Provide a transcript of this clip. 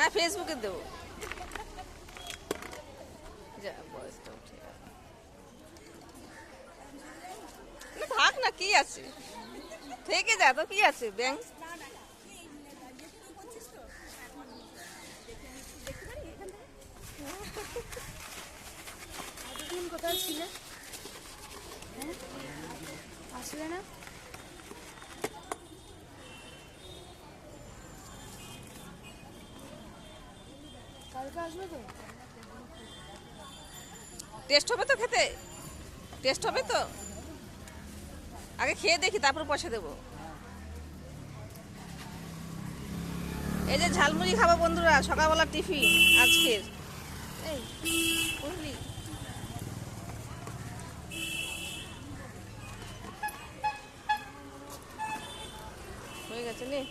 হ্যাঁ ফেসবুকে দেবো। যা বয়সটা উঠে গেল। না, থাক না, কি আছে, থেকে যা তো, কি আছে ব্যাংক। এতদিন কোথায় ছিলে? আসলে না? কালকে আসবে তো? টেস্ট হবে তো, খেতে টেস্ট হবে তো, আগে খেয়ে দেখি তারপর পয়সা দেবো। এই যে ঝালমুড়ি খাবো বন্ধুরা, সকালবেলা টিফিন আজকের। এই বুঝলি, হয়ে গেছে নে।